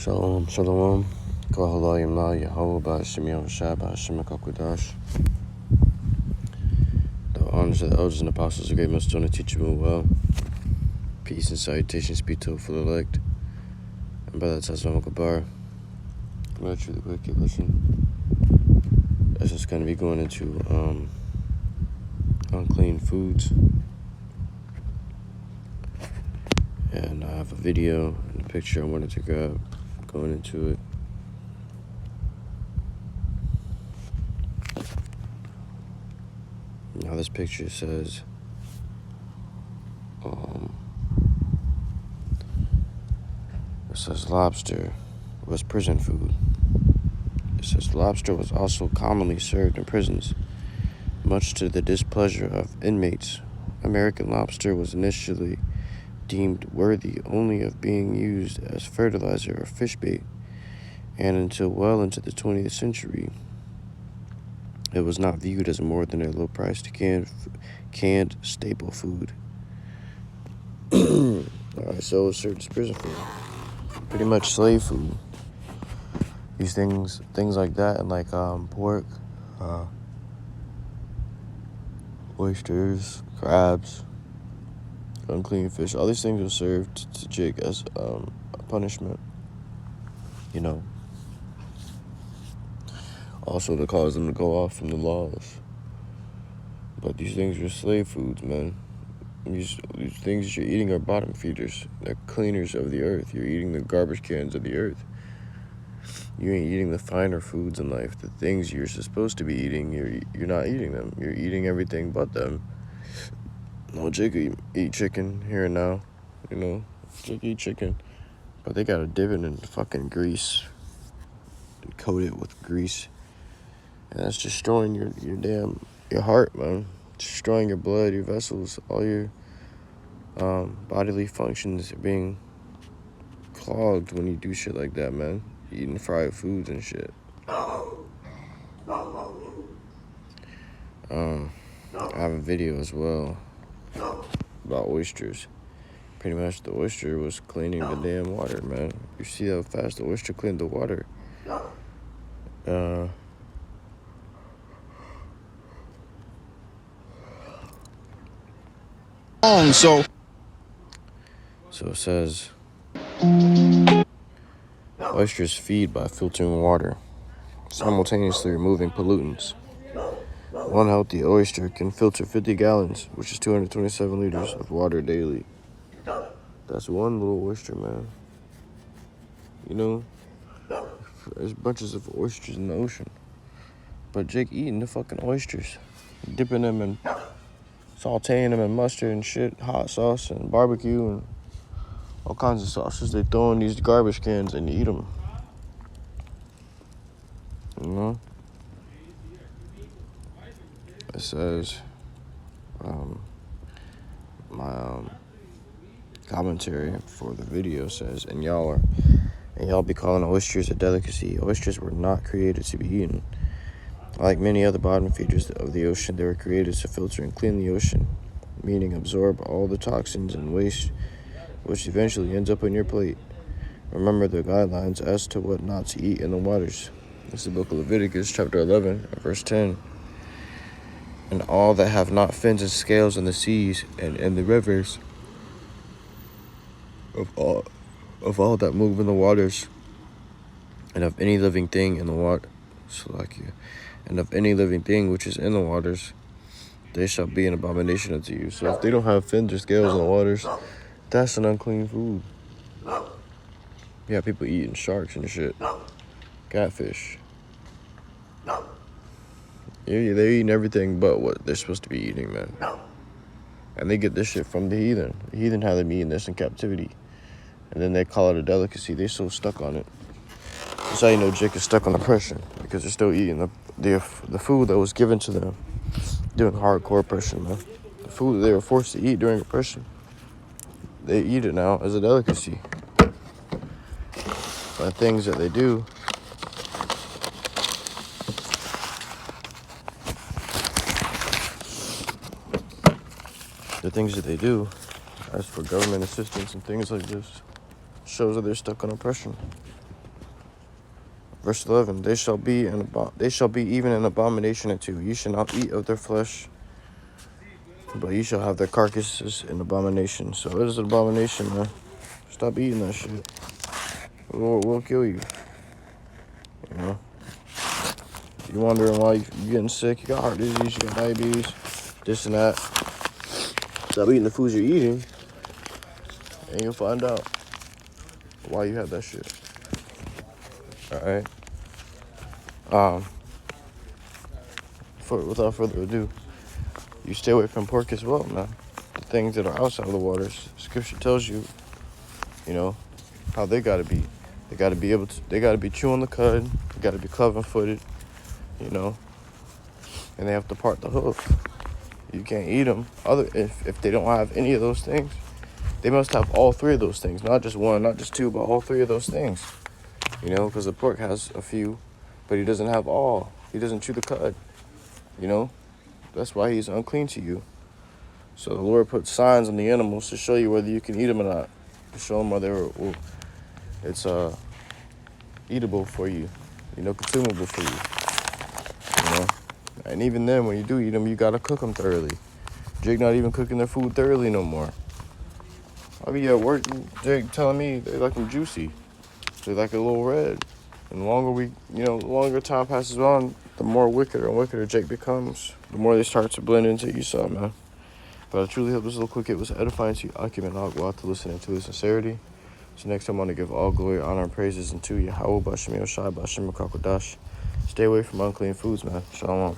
Shalom, shalom. HALALYAM, YAHAWAH, BAHASHAM, QADASH. The honors of the elders and apostles of great MILLSTONE, teachable well. Peace and salutations be to full elect. And by that Tazam Kabar. Let's really quick, listen. This is going to be going into unclean foods. And I have a video and a picture I wanted to grab going into it. Now this picture says lobster was prison food. It says lobster was also commonly served in prisons. Much to the displeasure of inmates, American lobster was initially deemed worthy only of being used as fertilizer or fish bait, and until well into the 20th century, it was not viewed as more than a low-priced canned staple food. Alright, so it was served as prison food. Pretty much slave food. These things like that, and like pork, oysters, crabs, unclean fish, all these things were served to Jake as a punishment, you know. Also to cause them to go off from the laws. But these things are slave foods, man. These things you're eating are bottom feeders. They're cleaners of the earth. You're eating the garbage cans of the earth. You ain't eating the finer foods in life. The things you're supposed to be eating, you're not eating them. You're eating everything but them. No, Jake eat chicken here and now, you know. Jake eat chicken, but they gotta dip it in fucking grease and coat it with grease, and that's destroying your heart, man. Destroying your blood, your vessels, all your bodily functions are being clogged when you do shit like that, man. Eating fried foods and shit. I have a video as well about oysters. Pretty much the oyster was cleaning the damn water, man. You see how fast the oyster cleaned the water. So it says oysters feed by filtering water, simultaneously removing pollutants. One healthy oyster can filter 50 gallons, which is 227 liters of water daily. That's one little oyster, man. You know, there's bunches of oysters in the ocean. But Jake eating the fucking oysters, dipping them and sauteing them in mustard and shit, hot sauce and barbecue and all kinds of sauces. They throw in these garbage cans and eat them. You know? It says, my commentary for the video says, and y'all be calling oysters a delicacy. Oysters were not created to be eaten. Like many other bottom feeders of the ocean, they were created to filter and clean the ocean, meaning absorb all the toxins and waste, which eventually ends up on your plate. Remember the guidelines as to what not to eat in the waters. This is the book of Leviticus, chapter 11, verse 10. And all that have not fins and scales in the seas and in the rivers, of all that move in the waters, and of any living thing in the water, and of any living thing which is in the waters, they shall be an abomination unto you. So if they don't have fins or scales in the waters, that's an unclean food. Yeah, people eating sharks and shit, catfish. Yeah, they're eating everything but what they're supposed to be eating, man. And they get this shit from the heathen. The heathen had them eating this in captivity. And then they call it a delicacy. They're so stuck on it. That's how you know Jake is stuck on oppression. Because they're still eating the food that was given to them during hardcore oppression, man. The food that they were forced to eat during oppression. They eat it now as a delicacy. The things that they do, as for government assistance and things like this, shows that they're stuck on oppression. Verse 11, they shall be even an abomination unto you. Ye shall not eat of their flesh, but ye shall have their carcasses in abomination. So it is an abomination, man. Stop eating that shit. The Lord will kill you. You know? You wondering why you getting sick, you got heart disease, you got diabetes, this and that. Stop eating the foods you're eating, and you'll find out why you have that shit. Alright? Without further ado, you stay away from pork as well, man. The things that are outside of the waters. Scripture tells you, you know, how they gotta be. They gotta be chewing the cud, they gotta be cloven-footed, you know, and they have to part the hoof. You can't eat them. If they don't have any of those things, they must have all three of those things. Not just one, not just two, but all three of those things. You know, because the pork has a few, but he doesn't have all. He doesn't chew the cud. You know, that's why he's unclean to you. So the Lord put signs on the animals to show you whether you can eat them or not. To show them whether it's eatable for you, you know, consumable for you. You know, and even then, when you do eat them, you gotta cook them thoroughly. Jake not even cooking their food thoroughly no more. I'll be at work, Jake telling me they like them juicy. They like it a little red. And the longer time passes on, the more wickeder and wickeder Jake becomes. The more they start to blend into you, so, man. But I truly hope this little quick hit was edifying to you. Akim and Agwa to listening to his sincerity. So next time I want to give all glory, honor, and praises unto YAHAWAH, BAHASHAM, QADASH. Stay away from unclean foods, man. Shalom.